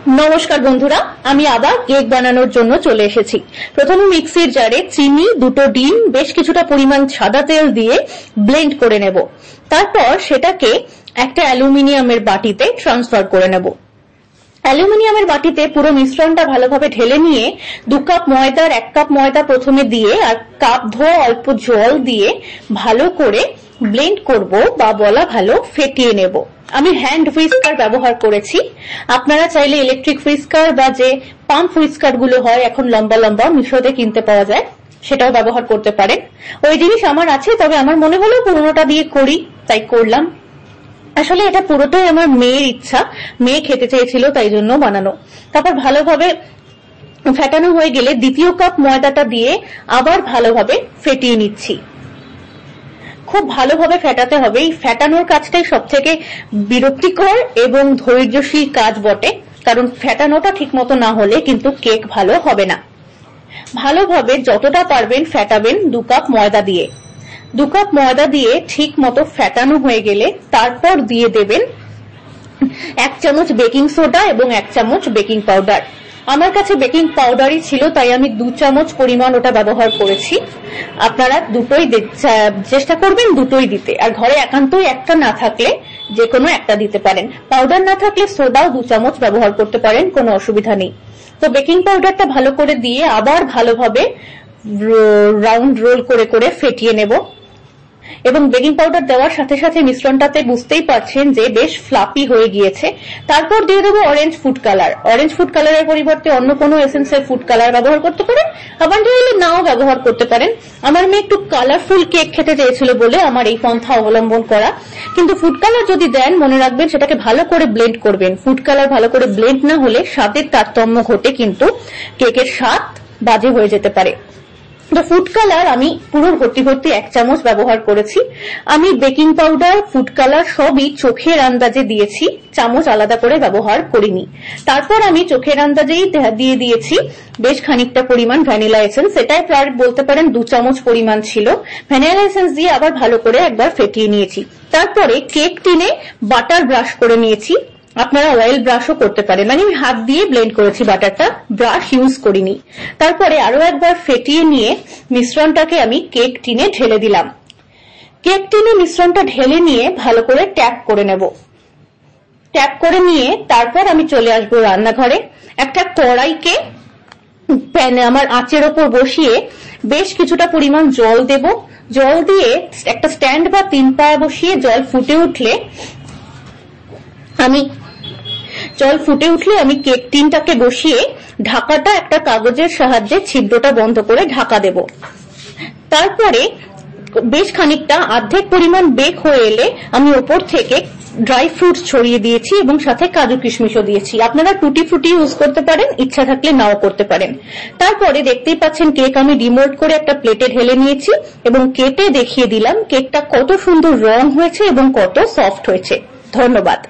নমস্কার বন্ধুরা, আমি আবার কেক বানানোর জন্য চলে এসেছি। প্রথমে মিক্সির জারে চিনি, দুটো ডিম, বেশ কিছুটা পরিমাণ সাদা তেল দিয়ে ব্লেন্ড করে নেব। তারপর সেটাকে একটা অ্যালুমিনিয়ামের বাটিতে ট্রান্সফার করে নেব। অ্যালুমিনিয়ামের বাটিতে পুরো মিশ্রণটা ভালোভাবে ঢেলে নিয়ে 2 কাপ ময়দার 1 কাপ ময়দা প্রথমে দিয়ে আর কাপ ধোয়া অল্প জল দিয়ে ভালো করে ব্লেন্ড করব বা বলা ভালো ফেটিয়ে নেব। আমি হ্যান্ড হুইস্কার ব্যবহার করেছি। আপনারা চাইলে ইলেকট্রিক হুইস্কার বা যে পাম্প হুইস্কার গুলো হয় এখন লম্বা লম্বা মিশোতে কিনতে পাওয়া যায়, সেটাও ব্যবহার করতে পারেন। ওই জিনিস আমার আছে, তবে আমার মনে হলো পুরোনোটা দিয়ে করি, তাই করলাম। আসলে এটা পুরোটাই আমার মেয়ের ইচ্ছা, মেয়ে খেতে চেয়েছিল তাই জন্য বানানো। তারপর ভালোভাবে ফেটানো হয়ে গেলে দ্বিতীয় কাপ ময়দাটা দিয়ে আবার ভালোভাবে ফেটিয়ে নিচ্ছি। খুব ভালোভাবে ফেটাতে হবে। এই ফেটানোর কাজটাই সব থেকে বিরক্তিকর এবং ধৈর্যশীল কাজ বটে, কারণ ফেটানোটা ঠিক মতো না হলে কিন্তু কেক ভালো হবে না। ভালোভাবে যতটা পারবেন ফেটাবেন 2 কাপ ময়দা দিয়ে। 2 কাপ ময়দা দিয়ে ঠিক মতো ফেটানো হয়ে গেলে তারপর দিয়ে দেবেন 1 চামচ বেকিং সোডা এবং 1 চামচ বেকিং পাউডার। আমার কাছে বেকিং পাউডারই ছিল, তাই আমি 2 চামচ পরিমাণ ওটা ব্যবহার করেছি। আপনারা দুটোই চেষ্টা করবেন দুটোই দিতে, আর ঘরে একান্তই একটা না থাকলে যে কোনো একটা দিতে পারেন। পাউডার না থাকলে সোডাও 2 চামচ ব্যবহার করতে পারেন, কোনো অসুবিধা নেই। তো বেকিং পাউডারটা ভালো করে দিয়ে আবার ভালোভাবে রাউন্ড রোল করে করে ফেটিয়ে নেব। এবং বেকিং পাউডার দেওয়ার সাথে সাথে মিশ্রণটাতে বুঝতেই পারছেন যে বেশ ফ্লাপি হয়ে গিয়েছে। তারপর দিয়ে দেবো orange food colour. Orange food কালারের পরিবর্তে অন্য কোনো এসেন্সিয়াল ফুড কালার ব্যবহার করতে পারেন, আবার চাইলে নাও ব্যবহার করতে পারেন। আমার মেয়ে একটু কালারফুল কেক খেতে চেয়েছিল বলে আমার এই পন্থা অবলম্বন করা। কিন্তু ফুড কালার যদি দেন মনে রাখবেন সেটাকে ভালো করে ব্লেন্ড করবেন। ফুড কালার ভালো করে ব্লেন্ড না হলে স্বাদের তারতম্য ঘটে কিন্তু কেকের স্বাদ বাজে হয়ে যেতে পারে। তো ফুড কালার আমি পুরো ভর্তি 1 চামচ ব্যবহার করেছি। আমি বেকিং পাউডার, ফুড কালার সবই চোখের আন্দাজে দিয়েছি, চামচ আলাদা করে ব্যবহার করিনি। তারপর আমি চোখের আন্দাজেই দিয়ে দিয়েছি বেশ খানিকটা পরিমাণ ভ্যানিলা এসেন্স। এটাই প্রায় বলতে পারেন 2 চামচ পরিমাণ ছিল। ভ্যানিলা এসেন্স দিয়ে আবার ভালো করে একবার ফেটিয়ে নিয়েছি। তারপরে কেক টিনে বাটার ব্রাশ করে নিয়েছি। আপনারা অয়েল ব্রাশও করতে পারেন, মানে আমি হাত দিয়ে ব্লেন্ড করেছি বাটারটা, ব্রাশ ইউজ করিনি। তারপরে আরো একবার ফেটিয়ে নিয়ে মিশ্রণটাকে আমি কেক টিনে ঢেলে দিলাম। কেক টিনে মিশ্রণটা ঢেলে নিয়ে ভালো করে ট্যাপ করে নেব। ট্যাপ করে নিয়ে তারপর আমি চলে আসবো রান্নাঘরে। একটা কড়াইকে প্যানে আমার আঁচের ওপর বসিয়ে বেশ কিছুটা পরিমাণ জল দেব। জল দিয়ে একটা স্ট্যান্ড বা 3 পায়া বসিয়ে জল ফুটে উঠলে আমি কেক টিনটাকে বসিয়ে ঢাকাটা একটা কাগজের সাহায্যে ছিদ্রটা বন্ধ করে ঢাকা দেব। তারপরে বেশ খানিকটা অর্ধেক পরিমাণ বেক হয়ে এলে আমি ওপর থেকে ড্রাই ফ্রুটস ছড়িয়ে দিয়েছি এবং সাথে কাজু কিশমিশও দিয়েছি। আপনারা টুটি ফ্রুটি ইউজ করতে পারেন, ইচ্ছা থাকলে নাও করতে পারেন। তারপরে দেখতেই পাচ্ছেন কেক আমি ডিমোল্ড করে একটা প্লেটে ঢেলে নিয়েছি এবং কেটে দেখিয়ে দিলাম কেকটা কত সুন্দর রং হয়েছে এবং কত সফট হয়েছে। ধন্যবাদ।